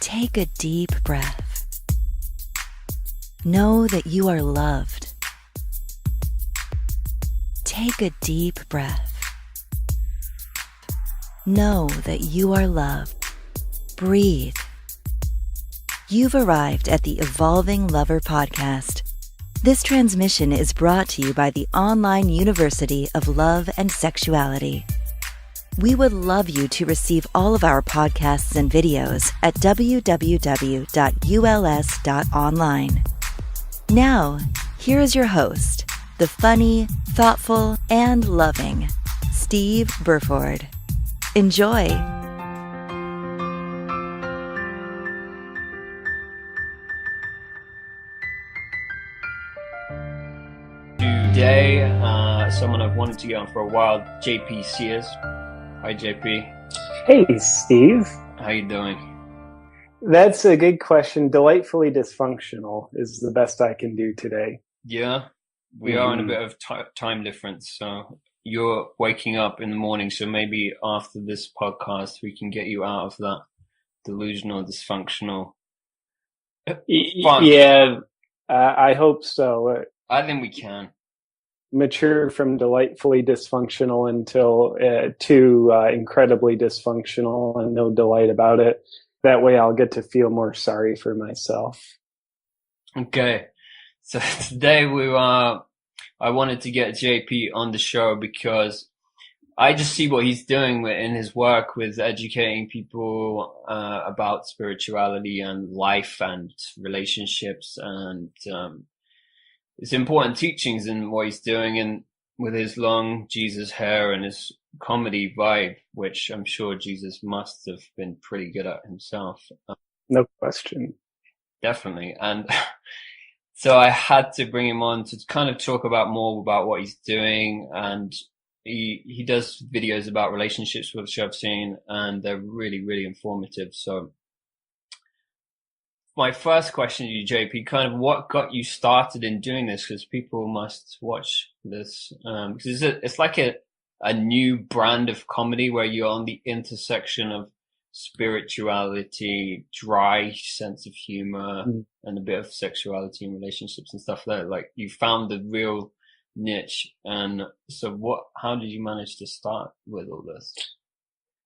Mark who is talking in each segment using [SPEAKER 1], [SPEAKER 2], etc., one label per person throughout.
[SPEAKER 1] Take a deep breath. Know that you are loved. Take a deep breath. Know that you are loved. Breathe. You've arrived at the Evolving Lover podcast. This transmission is brought to you by the Online University of Love and Sexuality. We would love you to receive all of our podcasts and videos at www.uls.online. Now, here is your host, the funny, thoughtful, and loving Steve Burford. Enjoy.
[SPEAKER 2] Today, someone I've wanted to get on for a while, JP Sears. Hi, JP.
[SPEAKER 3] Hey, Steve.
[SPEAKER 2] How you doing?
[SPEAKER 3] That's a good question. Delightfully dysfunctional is the best I can do today.
[SPEAKER 2] Yeah, we are in a bit of time difference. So you're waking up in the morning. So maybe after this podcast, we can get you out of that delusional, dysfunctional.
[SPEAKER 3] Yeah, I hope so.
[SPEAKER 2] I think we can.
[SPEAKER 3] Mature from delightfully dysfunctional until to incredibly dysfunctional and no delight about it. That way I'll get to feel more sorry for myself.
[SPEAKER 2] Okay. So today I wanted to get JP on the show because I just see what he's doing in his work with educating people about spirituality and life and relationships and it's important teachings in what he's doing, and with his long Jesus hair and his comedy vibe, which I'm sure Jesus must have been pretty good at himself.
[SPEAKER 3] No question.
[SPEAKER 2] Definitely. And so I had to bring him on to kind of talk more about what he's doing. And he does videos about relationships, which I've seen, and they're really, really informative. So my first question to you, JP, kind of what got you started in doing this? Because people must watch this. Because it's like a new brand of comedy where you're on the intersection of spirituality, dry sense of humor, and a bit of sexuality and relationships and stuff like that. Like you found the real niche. And so how did you manage to start with all this?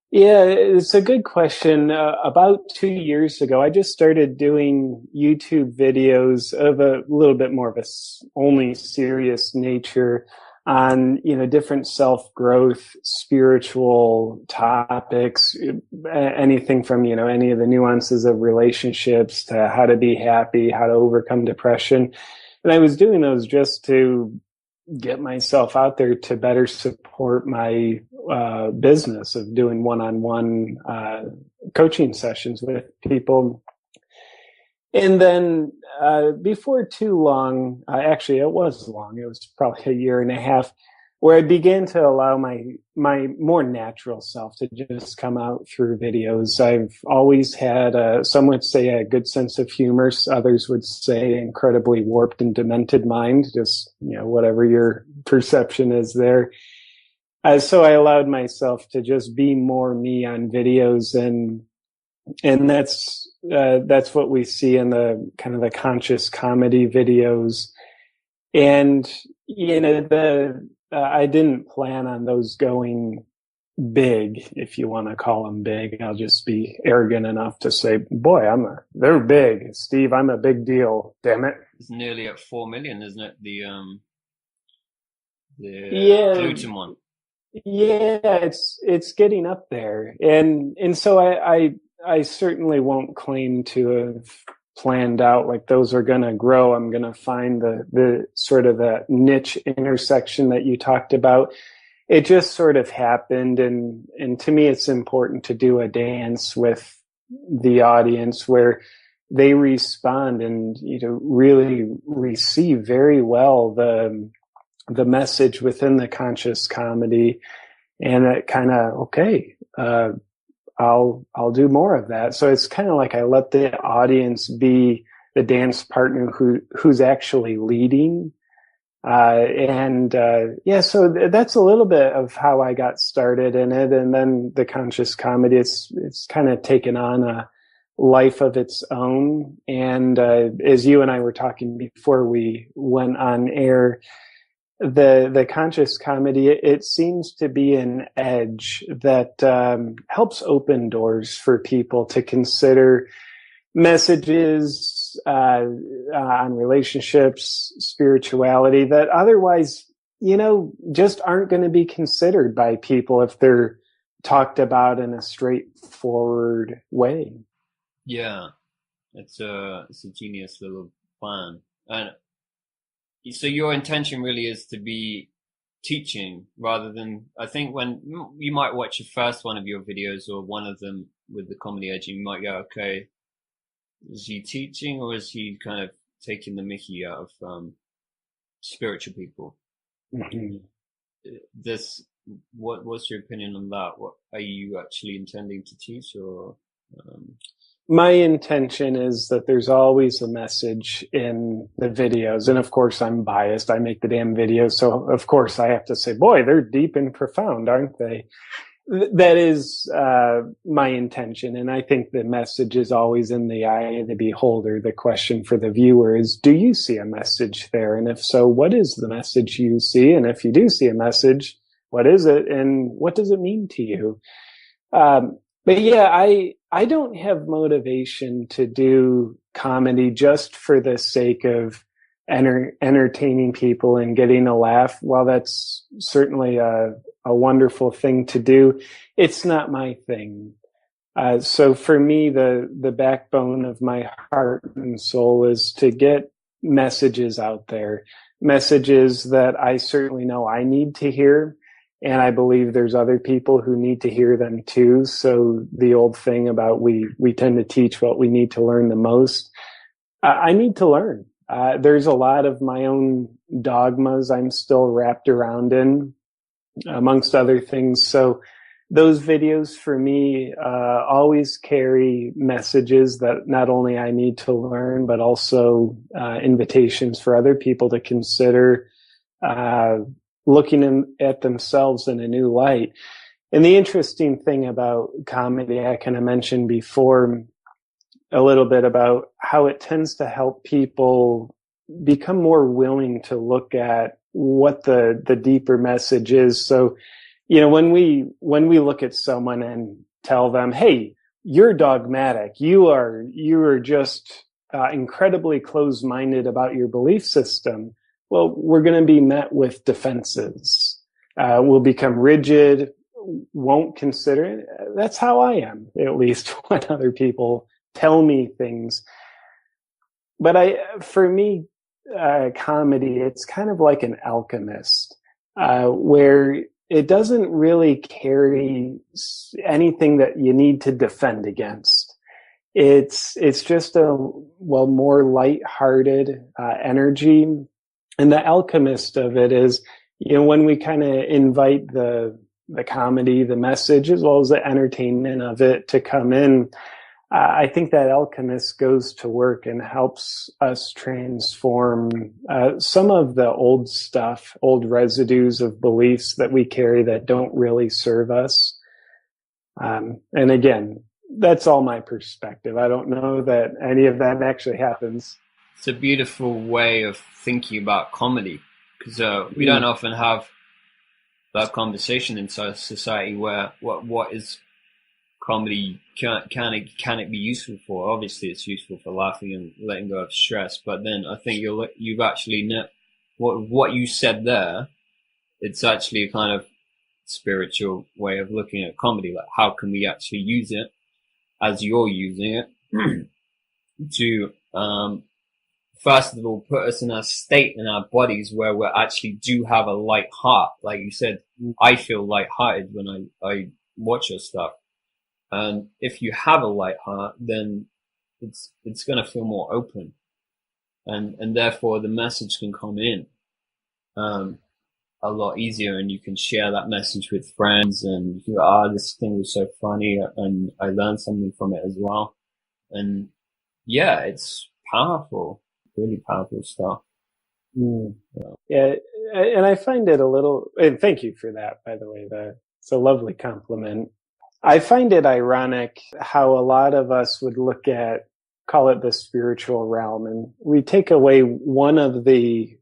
[SPEAKER 3] Yeah, it's a good question. About 2 years ago, I just started doing YouTube videos of a little bit more of a only serious nature on, different self-growth, spiritual topics, anything from, any of the nuances of relationships to how to be happy, how to overcome depression. And I was doing those just to get myself out there to better support my business of doing one-on-one coaching sessions with people. And then before too long, actually it was long, it was probably a year and a half, where I began to allow my more natural self to just come out through videos. I've always had, some would say, a good sense of humor. Others would say incredibly warped and demented mind, just, whatever your perception is there. So I allowed myself to just be more me on videos, and that's what we see in the kind of the conscious comedy videos. And, I didn't plan on those going big, if you want to call them big. I'll just be arrogant enough to say, boy, they're big. Steve, I'm a big deal. Damn it.
[SPEAKER 2] It's nearly at 4 million, isn't it? The gluten one.
[SPEAKER 3] Yeah, it's getting up there. And so I certainly won't claim to have planned out like those are going to grow. I'm going to find the sort of that niche intersection that you talked about. It just sort of happened. And to me, it's important to do a dance with the audience where they respond and, really receive very well the message within the conscious comedy. And it kind of, okay, I'll do more of that. So it's kind of like I let the audience be the dance partner who's actually leading. So that's a little bit of how I got started in it. And then the conscious comedy, it's kind of taken on life of its own. And as you and I were talking before we went on air, the conscious comedy, it seems to be an edge that helps open doors for people to consider messages on relationships, spirituality that otherwise, just aren't going to be considered by people if they're talked about in a straightforward way.
[SPEAKER 2] Yeah, it's a genius little plan. And so your intention really is to be teaching rather than, I think when you might watch the first one of your videos or one of them with the comedy edge, you might go, okay, is he teaching or is he kind of taking the mickey out of spiritual people?
[SPEAKER 3] Mm-hmm.
[SPEAKER 2] What's your opinion on that? What are you actually intending to teach, or?
[SPEAKER 3] My intention is that there's always a message in the videos, and of course I'm biased. I make the damn videos, so of course I have to say, boy, they're deep and profound, aren't they? That is my intention, and I think the message is always in the eye of the beholder. The question for the viewer is, do you see a message there? And if so, what is the message you see? And if you do see a message, what is it, and what does it mean to you? But yeah, I don't have motivation to do comedy just for the sake of entertaining people and getting a laugh. While that's certainly a wonderful thing to do, it's not my thing. So for me, the backbone of my heart and soul is to get messages out there, messages that I certainly know I need to hear. And I believe there's other people who need to hear them too. So the old thing about we tend to teach what we need to learn the most. I need to learn. There's a lot of my own dogmas I'm still wrapped around in, amongst other things. So those videos for me always carry messages that not only I need to learn, but also invitations for other people to consider looking at themselves in a new light. And the interesting thing about comedy, I kind of mentioned before a little bit about how it tends to help people become more willing to look at what the deeper message is. So, when we look at someone and tell them, hey, you're dogmatic, you are just incredibly closed-minded about your belief system. Well, we're going to be met with defenses. We'll become rigid, won't consider it. That's how I am, at least when other people tell me things. But for me, comedy, it's kind of like an alchemist, where it doesn't really carry anything that you need to defend against. It's just more lighthearted energy. And the alchemist of it is, when we kind of invite the comedy, the message, as well as the entertainment of it to come in, I think that alchemist goes to work and helps us transform some of the old stuff, old residues of beliefs that we carry that don't really serve us. And again, that's all my perspective. I don't know that any of that actually happens.
[SPEAKER 2] It's a beautiful way of thinking about comedy, because we don't often have that conversation in society where what is comedy, can it be useful for? Obviously it's useful for laughing and letting go of stress, but then I think you've actually what you said there, it's actually a kind of spiritual way of looking at comedy, like how can we actually use it as you're using it to first of all, put us in a state in our bodies where we actually do have a light heart. Like you said, I feel lighthearted when I watch your stuff. And if you have a light heart, then it's going to feel more open. And therefore the message can come in, a lot easier, and you can share that message with friends and you go, this thing was so funny and I learned something from it as well. And yeah, it's powerful. Really powerful stuff.
[SPEAKER 3] Yeah, and I find it a little, and thank you for that, by the way. It's a lovely compliment. I find it ironic how a lot of us would look at, call it the spiritual realm, and we take away one of the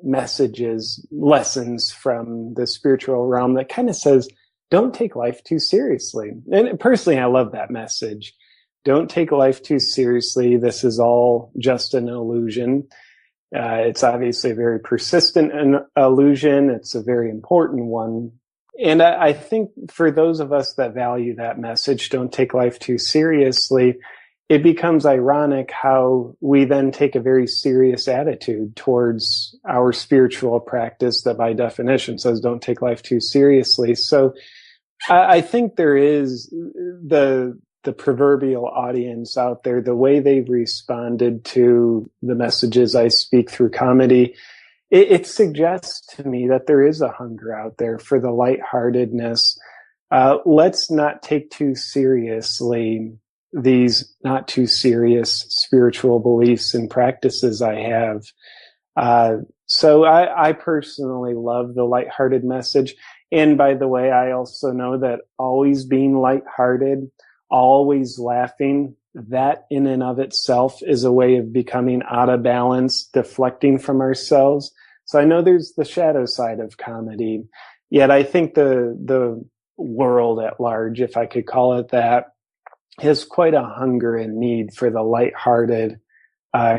[SPEAKER 3] lessons from the spiritual realm that kind of says, don't take life too seriously. And personally, I love that message. Don't take life too seriously. This is all just an illusion. It's obviously a very persistent illusion. It's a very important one. And I think for those of us that value that message, don't take life too seriously, it becomes ironic how we then take a very serious attitude towards our spiritual practice that by definition says don't take life too seriously. So I think there is the proverbial audience out there, the way they've responded to the messages I speak through comedy, it suggests to me that there is a hunger out there for the lightheartedness. Let's not take too seriously these not too serious spiritual beliefs and practices I have. So I personally love the lighthearted message. And by the way, I also know that always being lighthearted, always laughing, that in and of itself is a way of becoming out of balance, deflecting from ourselves. So I know there's the shadow side of comedy, yet I think the world at large, if I could call it that, has quite a hunger and need for the lighthearted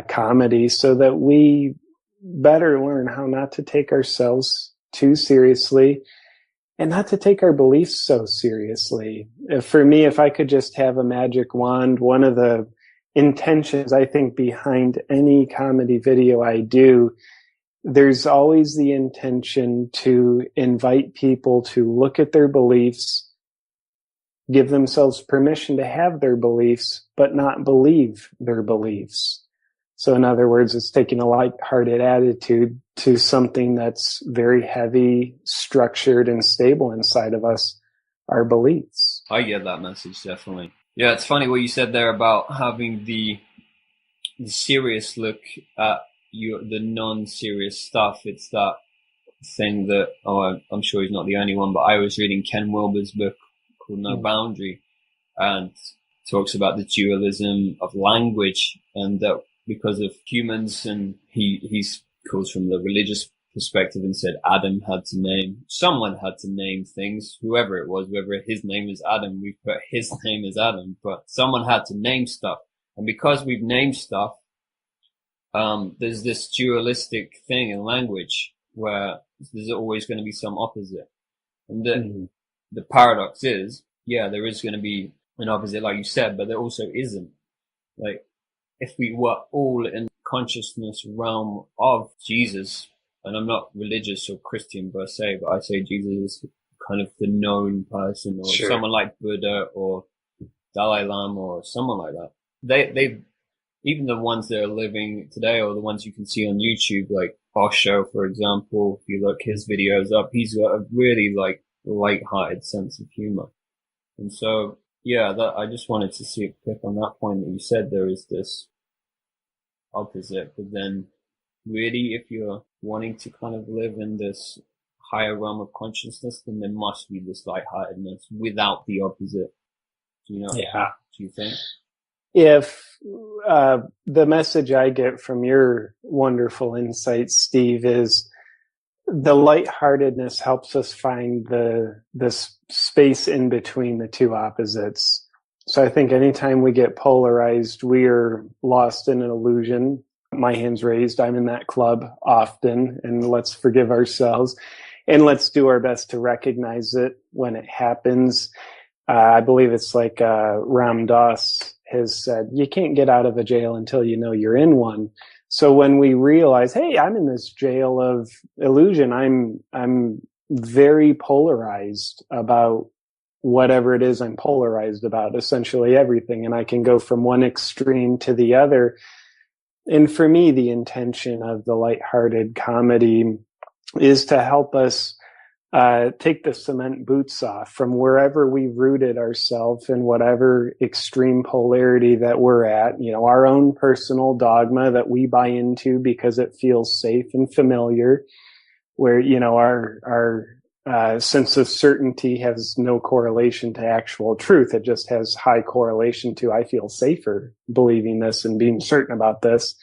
[SPEAKER 3] comedy, so that we better learn how not to take ourselves too seriously and not to take our beliefs so seriously. For me, if I could just have a magic wand, one of the intentions I think behind any comedy video I do, there's always the intention to invite people to look at their beliefs, give themselves permission to have their beliefs, but not believe their beliefs. So in other words, it's taking a lighthearted attitude to something that's very heavy, structured, and stable inside of us, our beliefs.
[SPEAKER 2] I get that message, definitely. Yeah, it's funny what you said there about having the serious look at the non-serious stuff. It's that thing that, I'm sure he's not the only one, but I was reading Ken Wilber's book called No Boundary, and talks about the dualism of language, and that because of humans, and he calls from the religious perspective and said someone had to name things, whoever it was, whether his name is Adam, we put his name as Adam, but someone had to name stuff. And because we've named stuff, there's this dualistic thing in language where there's always going to be some opposite. And the paradox is, yeah, there is going to be an opposite, like you said, but there also isn't. Like, if we were all in consciousness realm of Jesus, and I'm not religious or Christian per se, but I say Jesus is kind of the known person, or
[SPEAKER 3] Sure.
[SPEAKER 2] Someone like Buddha or Dalai Lama or someone like that. They even the ones that are living today, or the ones you can see on YouTube, like Osho, for example, if you look his videos up, he's got a really light-hearted sense of humor. And so, yeah, I just wanted to see a clip on that point that you said there is this opposite, but then really, if you're wanting to kind of live in this higher realm of consciousness, then there must be this lightheartedness without the opposite. Do you know?
[SPEAKER 3] Yeah.
[SPEAKER 2] Do you think?
[SPEAKER 3] If the message I get from your wonderful insights, Steve, is the lightheartedness helps us find this space in between the two opposites. So I think anytime we get polarized, we are lost in an illusion. My hand's raised. I'm in that club often, and let's forgive ourselves and let's do our best to recognize it when it happens. I believe it's like Ram Dass has said, you can't get out of a jail until you know you're in one. So when we realize, hey, I'm in this jail of illusion, I'm very polarized about whatever it is I'm polarized about, essentially everything. And I can go from one extreme to the other. And for me, the intention of the lighthearted comedy is to help us take the cement boots off from wherever we've rooted ourselves in whatever extreme polarity that we're at, our own personal dogma that we buy into because it feels safe and familiar, where, our sense of certainty has no correlation to actual truth. It just has high correlation to, I feel safer believing this and being certain about this.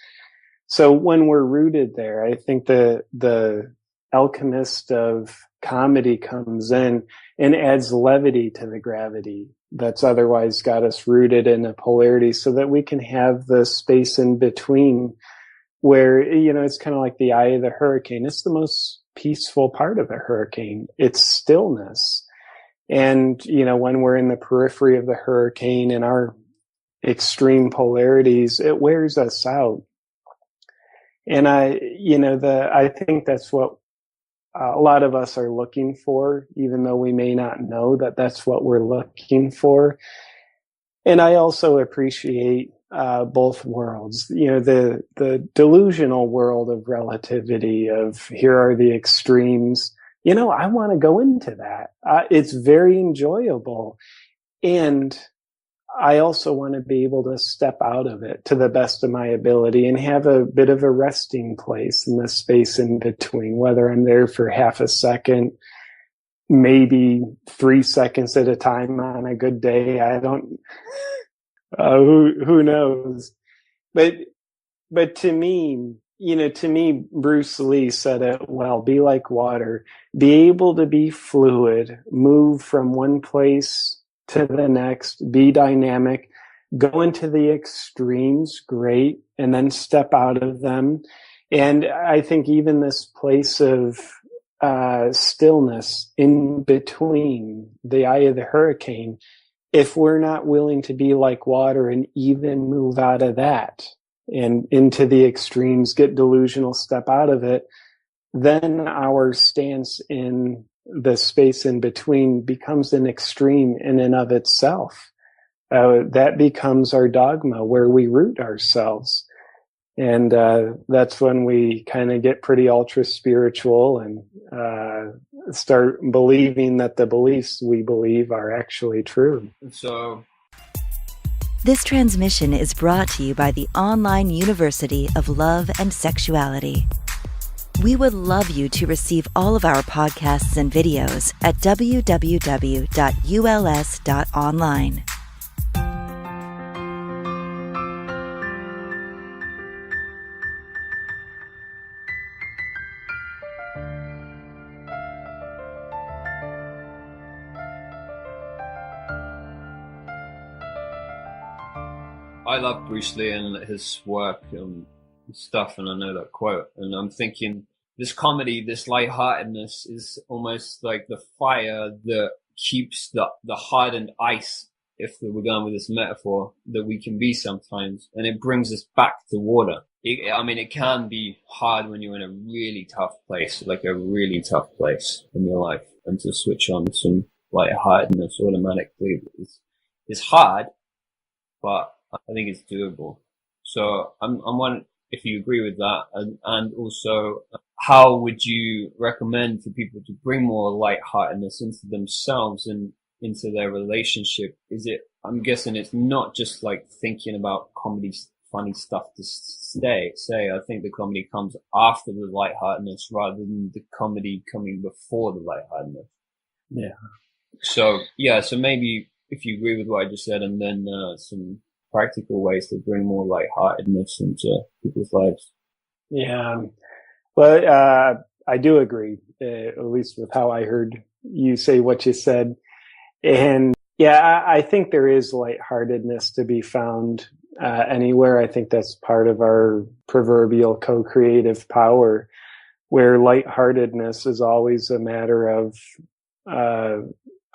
[SPEAKER 3] So when we're rooted there, I think the alchemist of comedy comes in and adds levity to the gravity that's otherwise got us rooted in a polarity, so that we can have the space in between where, it's kind of like the eye of the hurricane. It's the most peaceful part of a hurricane. It's stillness. And, when we're in the periphery of the hurricane and our extreme polarities, it wears us out. And I think that's what a lot of us are looking for, even though we may not know that that's what we're looking for. And I also appreciate both worlds, the delusional world of relativity, of here are the extremes. I want to go into that. It's very enjoyable. And I also want to be able to step out of it to the best of my ability and have a bit of a resting place in the space in between, whether I'm there for half a second, maybe 3 seconds at a time on a good day. I don't, who knows? But to me, Bruce Lee said it well, be like water, be able to be fluid, move from one place to the next, be dynamic, go into the extremes, great, and then step out of them. And I think even this place of stillness in between the eye of the hurricane, if we're not willing to be like water and even move out of that and into the extremes, get delusional, step out of it, then our stance in the space in between becomes an extreme in and of itself. That becomes our dogma, where we root ourselves. And that's when we kind of get pretty ultra spiritual and start believing that the beliefs we believe are actually true.
[SPEAKER 2] So
[SPEAKER 1] this transmission is brought to you by the Online University of Love and Sexuality. We would love you to receive all of our podcasts and videos at www.uls.online.
[SPEAKER 2] I love Bruce Lee and his work and stuff, and I know that quote, and I'm thinking this comedy, this lightheartedness is almost like the fire that keeps the hardened ice, if we're going with this metaphor, that we can be sometimes, and it brings us back to water. It can be hard when you're in a really tough place, like a really tough place in your life, and to switch on some lightheartedness automatically is hard, but I think it's doable. So I'm wondering if you agree with that, and also how would you recommend for people to bring more lightheartedness into themselves and into their relationship? I'm guessing it's not just like thinking about comedy, funny stuff to say. I think the comedy comes after the lightheartedness rather than the comedy coming before the lightheartedness.
[SPEAKER 3] Yeah.
[SPEAKER 2] So maybe if you agree with what I just said, and then some practical ways to bring more lightheartedness into people's lives.
[SPEAKER 3] Yeah. Well, I do agree, at least with how I heard you say what you said. And yeah, I think there is lightheartedness to be found anywhere. I think that's part of our proverbial co-creative power, where lightheartedness is always a matter of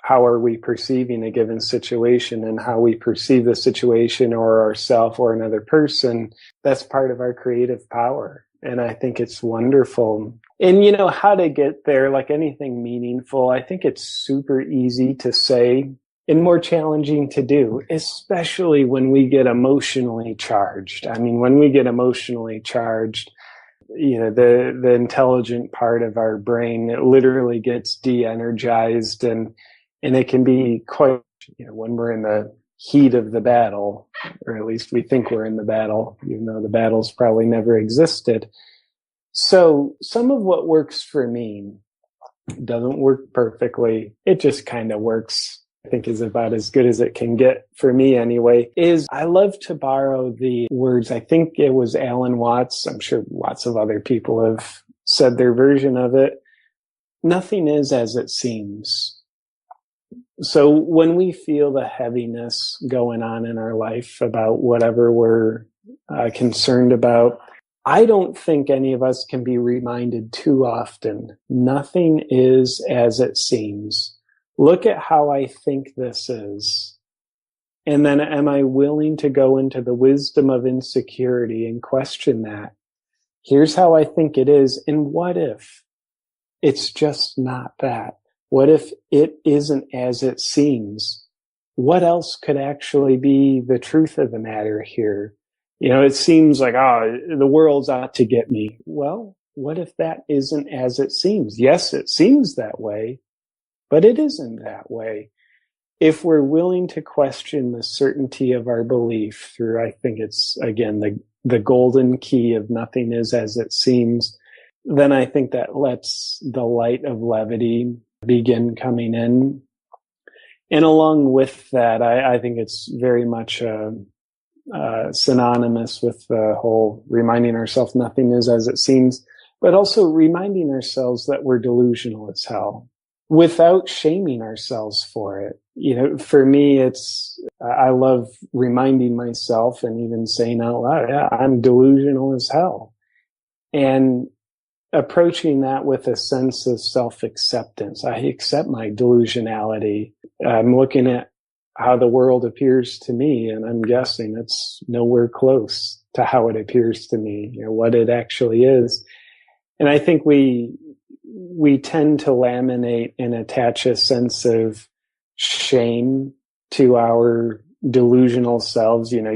[SPEAKER 3] how are we perceiving a given situation, and how we perceive the situation or ourself or another person. That's part of our creative power. And I think it's wonderful. And how to get there, like anything meaningful, I think it's super easy to say and more challenging to do, especially when we get emotionally charged. When we get emotionally charged, the intelligent part of our brain, it literally gets de-energized, and it can be quite, when we're in the heat of the battle, or at least we think we're in the battle, even though the battle's probably never existed. So some of what works for me It doesn't work perfectly. It just kind of works. I think is about as good as it can get for me anyway, is I love to borrow the words. I think it was Alan Watts. I'm sure lots of other people have said their version of it. Nothing is as it seems. So when we feel the heaviness going on in our life about whatever we're concerned about, I don't think any of us can be reminded too often. Nothing is as it seems. Look at how I think this is. And then am I willing to go into the wisdom of insecurity and question that? Here's how I think it is. And what if it's just not that? What if it isn't as it seems? What else could actually be the truth of the matter here? You know, it seems like, the world's out to get me. Well, what if that isn't as it seems? Yes, it seems that way, but it isn't that way. If we're willing to question the certainty of our belief through, I think it's, again, the golden key of nothing is as it seems, then I think that lets the light of levity begin coming in. And along with that, I think it's very much synonymous with the whole reminding ourselves nothing is as it seems, but also reminding ourselves that we're delusional as hell without shaming ourselves for it. You know, for me, I love reminding myself and even saying out loud, yeah, I'm delusional as hell. And approaching that with a sense of self-acceptance. I accept my delusionality. I'm looking at how the world appears to me, and I'm guessing it's nowhere close to how it appears to me, you know, what it actually is. And I think we tend to laminate and attach a sense of shame to our delusional selves. You know,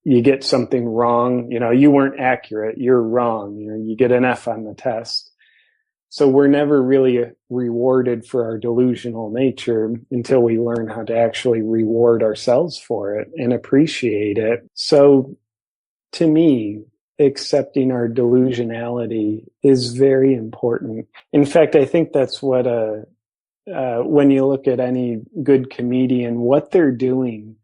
[SPEAKER 3] you get something wrong, you know, you weren't accurate, you're wrong, you know, you get an F on the test. So we're never really rewarded for our delusional nature until we learn how to actually reward ourselves for it and appreciate it. So to me, accepting our delusionality is very important. In fact, I think that's what, when you look at any good comedian, what they're doing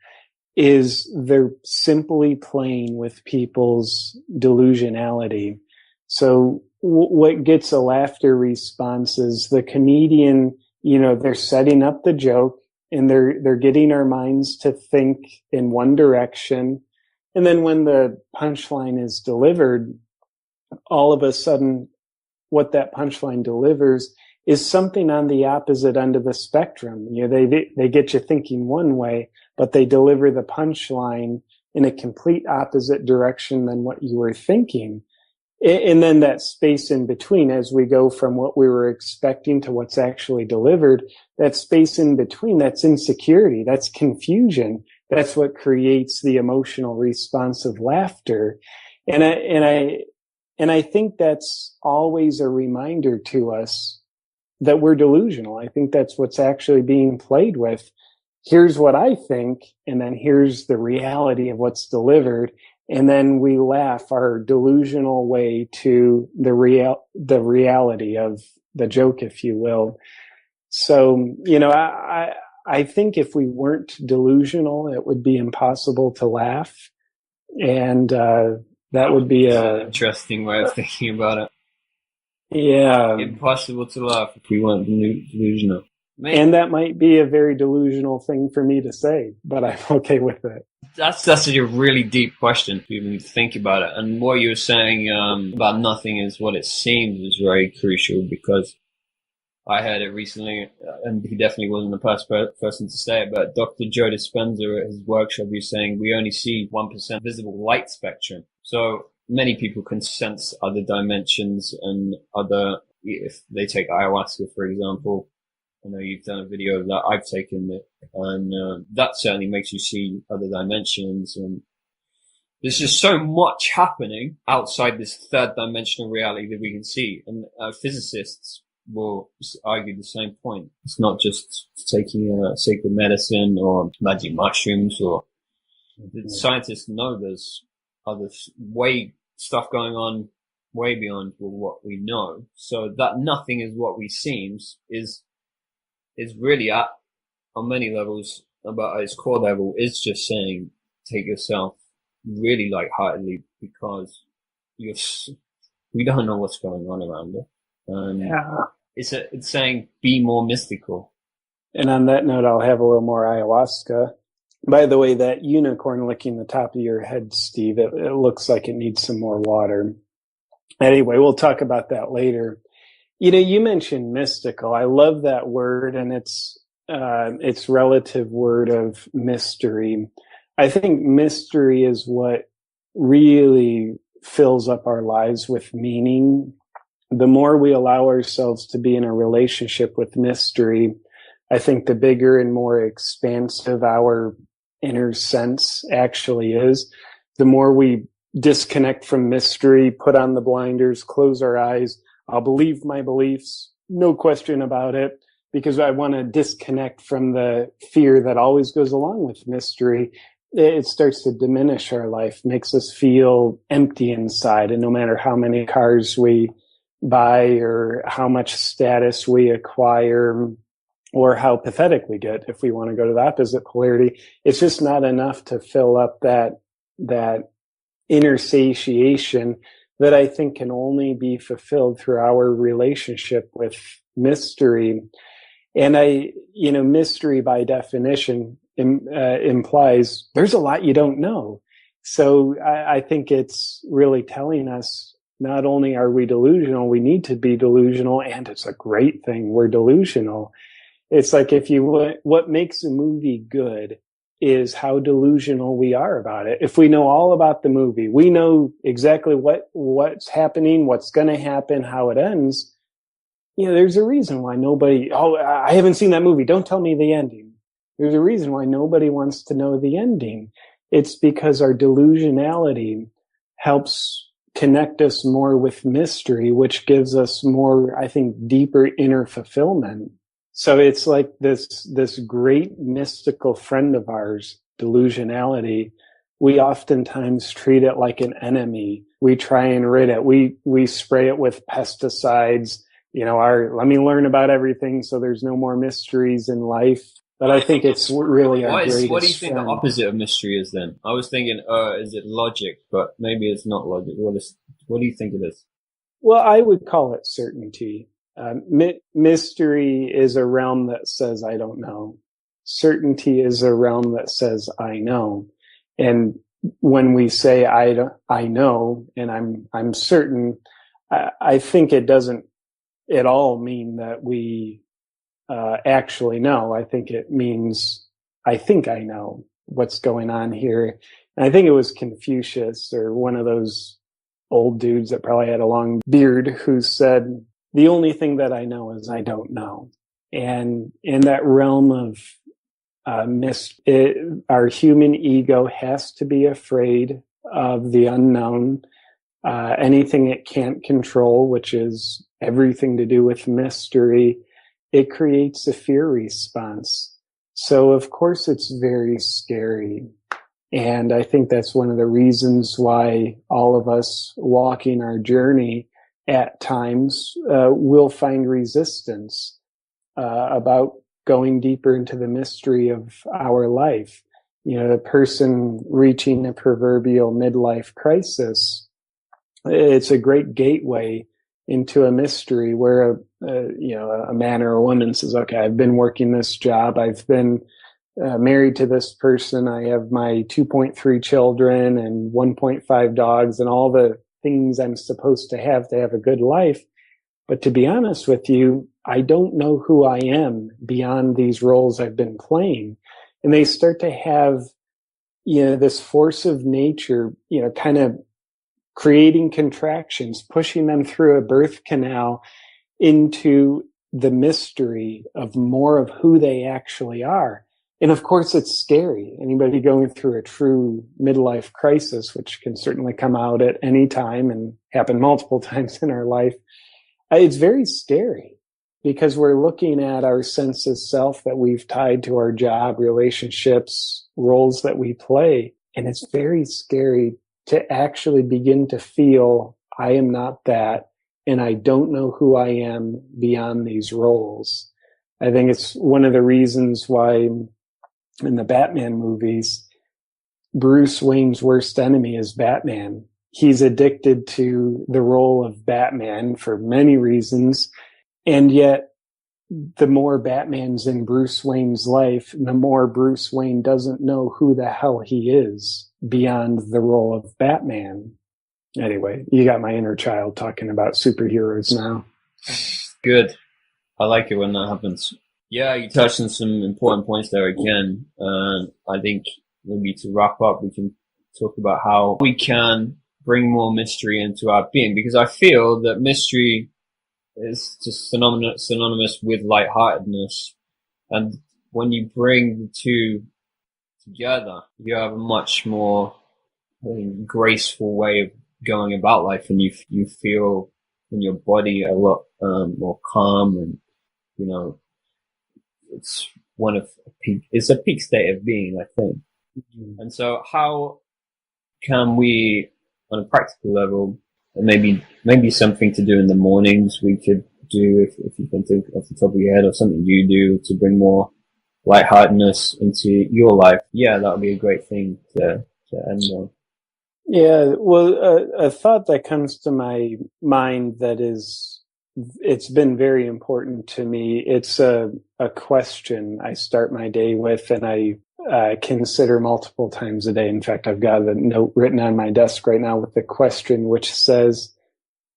[SPEAKER 3] is they're simply playing with people's delusionality. So what gets a laughter response is the comedian, you know, they're setting up the joke and they're getting our minds to think in one direction. And then when the punchline is delivered, all of a sudden what that punchline delivers is something on the opposite end of the spectrum. You know, they get you thinking one way, but they deliver the punchline in a complete opposite direction than what you were thinking. And then that space in between, as we go from what we were expecting to what's actually delivered, that space in between, that's insecurity, that's confusion. That's what creates the emotional response of laughter. And I think that's always a reminder to us that we're delusional. I think that's what's actually being played with. Here's what I think, and then here's the reality of what's delivered. And then we laugh our delusional way to the reality of the joke, if you will. So, you know, I think if we weren't delusional, it would be impossible to laugh. And that would be
[SPEAKER 2] an interesting way of thinking about it.
[SPEAKER 3] Yeah.
[SPEAKER 2] Impossible to laugh if we weren't delusional.
[SPEAKER 3] Maybe. And that might be a very delusional thing for me to say, but I'm okay with it.
[SPEAKER 2] That's a really deep question if you even think about it. And what you were saying about nothing is what it seems is very crucial, because I heard it recently, and he definitely wasn't the first person to say it, but Dr. Joe Dispenza at his workshop, he was saying we only see 1% visible light spectrum. So many people can sense other dimensions and other, if they take ayahuasca, for example. I know you've done a video of that. I've taken it, and that certainly makes you see other dimensions. And there's just so much happening outside this third dimensional reality that we can see. And physicists will argue the same point. It's not just taking a sacred medicine or magic mushrooms, or scientists know there's other stuff going on way beyond what we know. So that nothing is what we seems is really on many levels, about its core level, is just saying, take yourself really lightheartedly, because we don't know what's going on around us. It's saying, be more mystical.
[SPEAKER 3] And on that note, I'll have a little more ayahuasca. By the way, that unicorn licking the top of your head, Steve, it looks like it needs some more water. Anyway, we'll talk about that later. You mentioned mystical. I love that word, and its relative word of mystery. I think mystery is what really fills up our lives with meaning. The more we allow ourselves to be in a relationship with mystery, I think the bigger and more expansive our inner sense actually is. The more we disconnect from mystery, put on the blinders, close our eyes, I'll believe my beliefs, no question about it, because I want to disconnect from the fear that always goes along with mystery. It starts to diminish our life, makes us feel empty inside. And no matter how many cars we buy or how much status we acquire or how pathetic we get, if we want to go to the opposite polarity, it's just not enough to fill up that inner satiation that I think can only be fulfilled through our relationship with mystery. And mystery by definition implies there's a lot you don't know. So I think it's really telling us, not only are we delusional, we need to be delusional, and it's a great thing we're delusional. It's like, what makes a movie good is how delusional we are about it. If we know all about the movie, we know exactly what's happening, what's going to happen, how it ends. There's a reason why I haven't seen that movie, don't tell me the ending. There's a reason why nobody wants to know the ending. It's because our delusionality helps connect us more with mystery, which gives us more, I think, deeper inner fulfillment. So it's like this great mystical friend of ours, delusionality. We oftentimes treat it like an enemy. We try and rid it. We spray it with pesticides. Let me learn about everything so there's no more mysteries in life. But I think it's really our greatest friend.
[SPEAKER 2] What do you think the opposite of mystery is then? I was thinking, is it logic? But maybe it's not logic. What do you think it is?
[SPEAKER 3] Well, I would call it certainty. Mystery is a realm that says, I don't know. Certainty is a realm that says, I know. And when we say, I know, and I'm certain, I think it doesn't at all mean that we actually know. I think it means, I think I know what's going on here. And I think it was Confucius, or one of those old dudes that probably had a long beard, who said, the only thing that I know is I don't know. And in that realm of our human ego has to be afraid of the unknown, anything it can't control, which is everything to do with mystery. It creates a fear response. So of course it's very scary. And I think that's one of the reasons why all of us walking our journey at times will find resistance about going deeper into the mystery of our life. The person reaching a proverbial midlife crisis, it's a great gateway into a mystery where a man or a woman says, okay, I've been working this job, I've been married to this person, I have my 2.3 children and 1.5 dogs and all the things I'm supposed to have a good life. But to be honest with you, I don't know who I am beyond these roles I've been playing. And they start to have, this force of nature, kind of creating contractions, pushing them through a birth canal into the mystery of more of who they actually are. And of course, it's scary. Anybody going through a true midlife crisis, which can certainly come out at any time and happen multiple times in our life, it's very scary, because we're looking at our sense of self that we've tied to our job, relationships, roles that we play. And it's very scary to actually begin to feel I am not that, and I don't know who I am beyond these roles. I think it's one of the reasons why in the Batman movies, Bruce Wayne's worst enemy is Batman. He's addicted to the role of Batman for many reasons, and yet the more Batman's in Bruce Wayne's life, the more Bruce Wayne doesn't know who the hell he is beyond the role of Batman. Anyway, you got my inner child talking about superheroes now.
[SPEAKER 2] Good. I like it when that happens. Yeah, you touched on some important points there again. I think maybe to wrap up, we can talk about how we can bring more mystery into our being, because I feel that mystery is just synonymous with lightheartedness. And when you bring the two together, you have a much more graceful way of going about life, and you feel in your body a lot more calm, and it's it's a peak state of being, I think. Mm-hmm. And so how can we, on a practical level, maybe something to do in the mornings we could do, if you can think off the top of your head, or something you do to bring more lightheartedness into your life? Yeah, that would be a great thing to end on.
[SPEAKER 3] Yeah, well, a thought that comes to my mind it's been very important to me. It's a question I start my day with, and I consider multiple times a day. In fact, I've got a note written on my desk right now with the question, which says,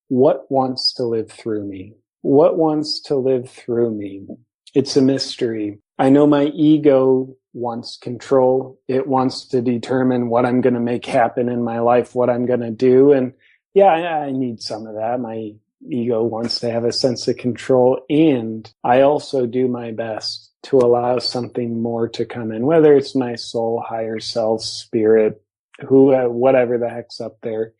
[SPEAKER 3] what wants to live through me? What wants to live through me? It's a mystery. I know my ego wants control. It wants to determine what I'm going to make happen in my life, what I'm going to do. And yeah, I need some of that. My ego wants to have a sense of control. And I also do my best to allow something more to come in, whether it's my soul, higher self, spirit, whatever the heck's up there.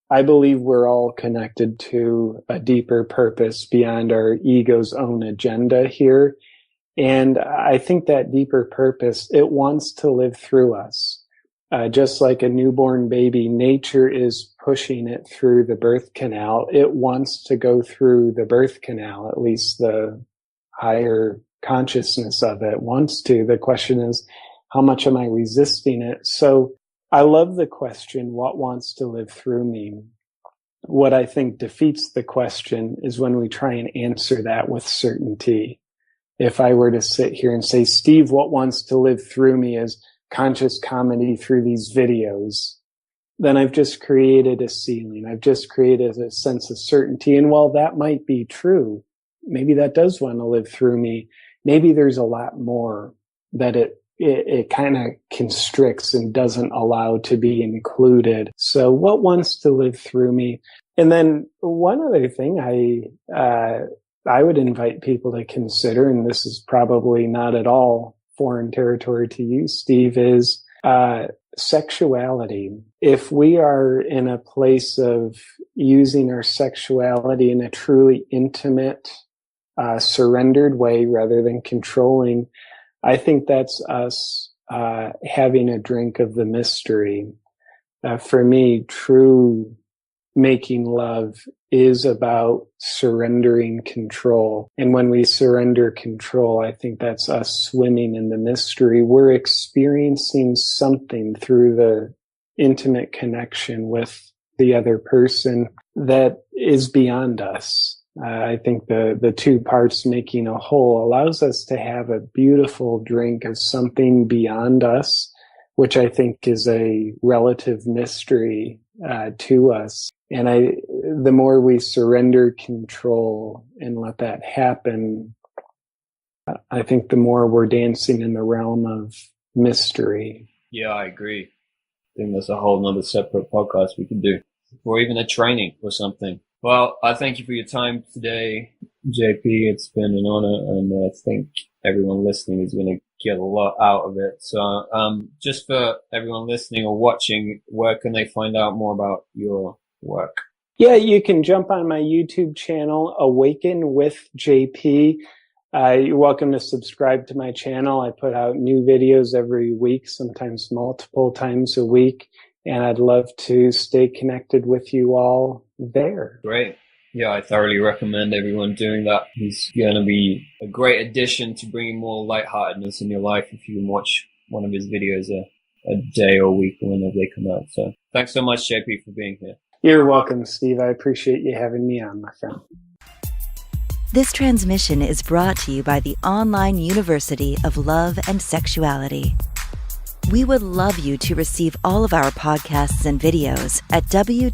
[SPEAKER 3] I believe we're all connected to a deeper purpose beyond our ego's own agenda here. And I think that deeper purpose, it wants to live through us. Just like a newborn baby, nature is pushing it through the birth canal. It wants to go through the birth canal, at least the higher consciousness of it wants to. The question is, how much am I resisting it? So I love the question, what wants to live through me? What I think defeats the question is when we try and answer that with certainty. If I were to sit here and say, Steve, what wants to live through me is conscious comedy through these videos, then I've just created a ceiling. I've just created a sense of certainty. And while that might be true, maybe that does want to live through me. Maybe there's a lot more that it kind of constricts and doesn't allow to be included. So what wants to live through me? And then one other thing I would invite people to consider, and this is probably not at all foreign territory to you, Steve, is sexuality. If we are in a place of using our sexuality in a truly intimate, surrendered way rather than controlling, I think that's us having a drink of the mystery. For me, true making love is about surrendering control. And when we surrender control, I think that's us swimming in the mystery. We're experiencing something through the intimate connection with the other person that is beyond us. I think the two parts making a whole allows us to have a beautiful drink of something beyond us, which I think is a relative mystery to us. And the more we surrender control and let that happen, I think the more we're dancing in the realm of mystery.
[SPEAKER 2] Yeah, I agree. I think that's a whole nother separate podcast we could do, or even a training or something. Well, I thank you for your time today, JP. It's been an honor, and I think everyone listening is going to get a lot out of it. So, just for everyone listening or watching, where can they find out more about your work?
[SPEAKER 3] Yeah, you can jump on my YouTube channel, Awaken with JP. You're welcome to subscribe to my channel. I put out new videos every week, sometimes multiple times a week, and I'd love to stay connected with you all there.
[SPEAKER 2] Great. Yeah, I thoroughly recommend everyone doing that. He's going to be a great addition to bringing more lightheartedness in your life if you can watch one of his videos a day or week whenever they come out. So thanks so much, JP, for being here.
[SPEAKER 3] You're welcome, Steve. I appreciate you having me on, my friend.
[SPEAKER 1] This transmission is brought to you by the Online University of Love and Sexuality. We would love you to receive all of our podcasts and videos at www.uls.online.